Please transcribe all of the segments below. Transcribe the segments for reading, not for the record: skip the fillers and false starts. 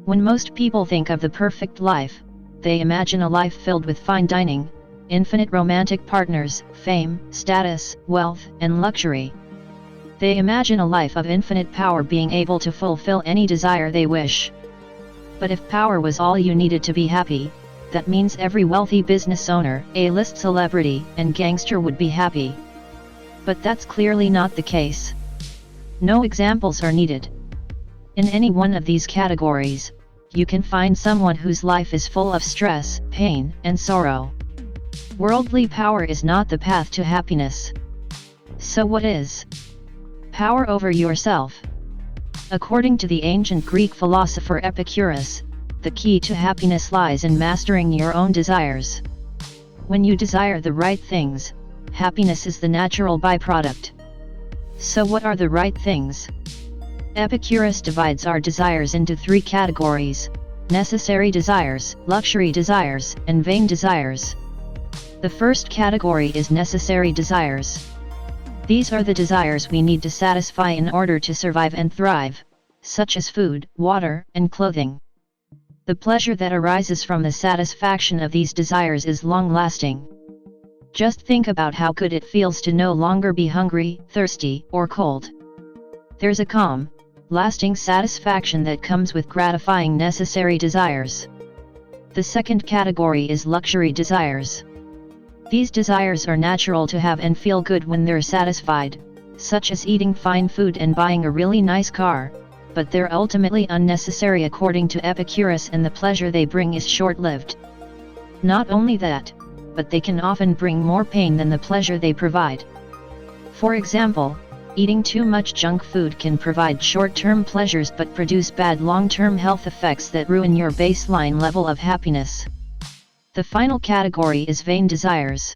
When most people think of the perfect life, they imagine a life filled with fine dining, infinite romantic partners, fame, status, wealth, and luxury. They imagine a life of infinite power, being able to fulfill any desire they wish. But if power was all you needed to be happy, that means every wealthy business owner, A-list celebrity, and gangster would be happy. But that's clearly not the case. No examples are needed. In any one of these categories, you can find someone whose life is full of stress, pain, and sorrow. Worldly power is not the path to happiness. So what is? Power over yourself. According to the ancient Greek philosopher Epicurus, the key to happiness lies in mastering your own desires. When you desire the right things, happiness is the natural byproduct. So what are the right things? Epicurus divides our desires into three categories: necessary desires, luxury desires, and vain desires. The first category is necessary desires. These are the desires we need to satisfy in order to survive and thrive, such as food, water, and clothing. The pleasure that arises from the satisfaction of these desires is long-lasting. Just think about how good it feels to no longer be hungry, thirsty, or cold. There's a calm, lasting satisfaction that comes with gratifying necessary desires. The second category is luxury desires. These desires are natural to have and feel good when they're satisfied, such as eating fine food and buying a really nice car, but they're ultimately unnecessary according to Epicurus, and the pleasure they bring is short-lived. Not only that, but they can often bring more pain than the pleasure they provide. For example, eating too much junk food can provide short-term pleasures but produce bad long-term health effects that ruin your baseline level of happiness. The final category is vain desires.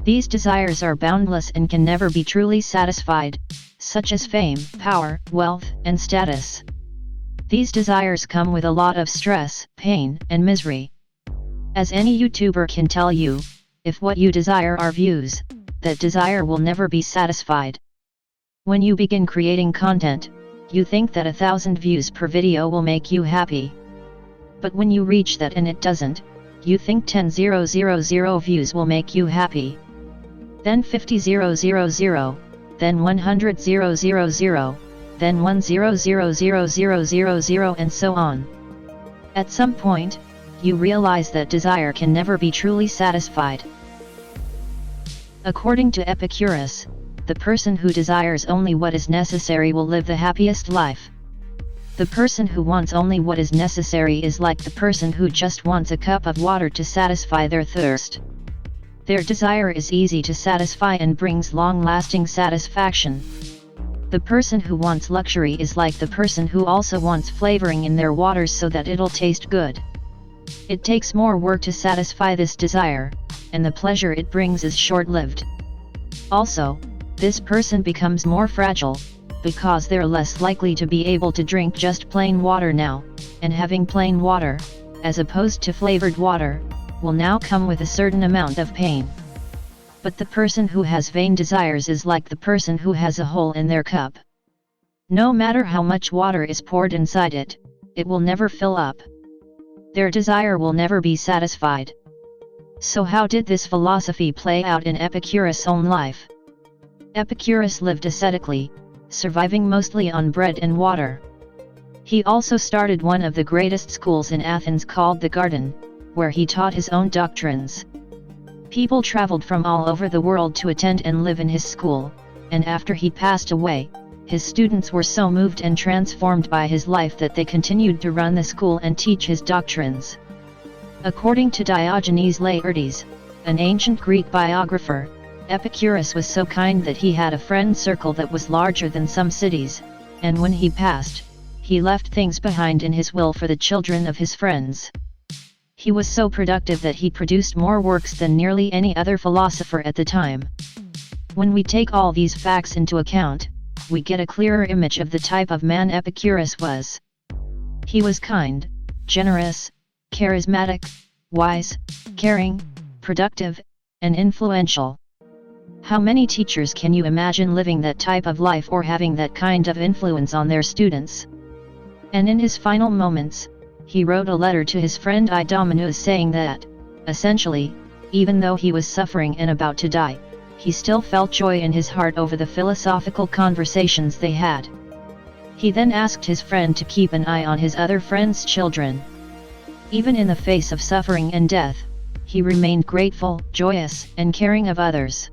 These desires are boundless and can never be truly satisfied, such as fame, power, wealth, and status. These desires come with a lot of stress, pain, and misery. As any YouTuber can tell you, if what you desire are views, that desire will never be satisfied. When you begin creating content, you think that 1,000 views per video will make you happy. But when you reach that and it doesn't, you think 10,000 views will make you happy. Then 50,000, then 100,000, then 1,000,000, and so on. At some point, you realize that desire can never be truly satisfied. According to Epicurus, the person who desires only what is necessary will live the happiest life. The person who wants only what is necessary is like the person who just wants a cup of water to satisfy their thirst. Their desire is easy to satisfy and brings long-lasting satisfaction. The person who wants luxury is like the person who also wants flavoring in their waters so that it'll taste good. It takes more work to satisfy this desire, and the pleasure it brings is short-lived. Also, this person becomes more fragile, because they're less likely to be able to drink just plain water now, and having plain water, as opposed to flavored water, will now come with a certain amount of pain. But the person who has vain desires is like the person who has a hole in their cup. No matter how much water is poured inside it, it will never fill up. Their desire will never be satisfied. So how did this philosophy play out in Epicurus' own life? Epicurus lived ascetically, surviving mostly on bread and water. He also started one of the greatest schools in Athens called the Garden, where he taught his own doctrines. People traveled from all over the world to attend and live in his school, and after he passed away, his students were so moved and transformed by his life that they continued to run the school and teach his doctrines. According to Diogenes Laertes, an ancient Greek biographer, Epicurus was so kind that he had a friend circle that was larger than some cities, and when he passed, he left things behind in his will for the children of his friends. He was so productive that he produced more works than nearly any other philosopher at the time. When we take all these facts into account, we get a clearer image of the type of man Epicurus was. He was kind, generous, charismatic, wise, caring, productive, and influential. How many teachers can you imagine living that type of life or having that kind of influence on their students? And in his final moments, he wrote a letter to his friend Idomeneus saying that, essentially, even though he was suffering and about to die, he still felt joy in his heart over the philosophical conversations they had. He then asked his friend to keep an eye on his other friend's children. Even in the face of suffering and death, he remained grateful, joyous, and caring of others.